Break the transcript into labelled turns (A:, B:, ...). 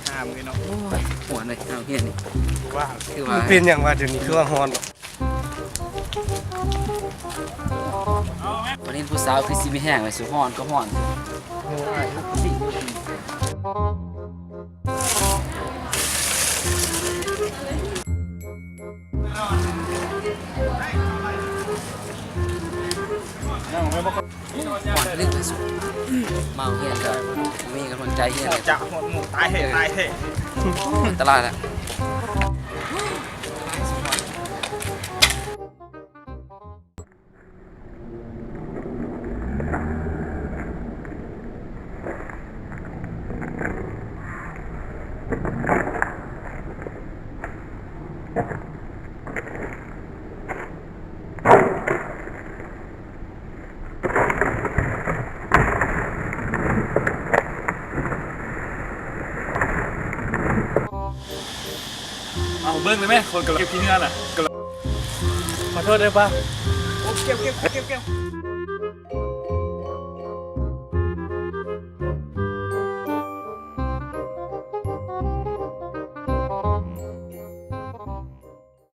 A: หามเลยเนาะ
B: หัวเลยเอาเฮียนี่
A: ว่า
B: คือว่า
C: เป็นอย่างว่าเดี๋ยวนี้คือว่าฮอน
B: วันนี้ผู้สาวคือสิมีแห้งเลยสุฮ้อนก็ฮ้อนสิฮ้อนเรื่องสุดเมาเฮียนก็มีกำลังใจเฮียนเลย
A: จะหมดหมูตายเหตุตายเหตุ
B: ตลาดอะ
A: เอาเบิ้งเลยไหมคนกำลังเก็บขี้เนื้อน่ะกำลัง
C: ขอโทษได้ปะ
A: โอ้เก็บ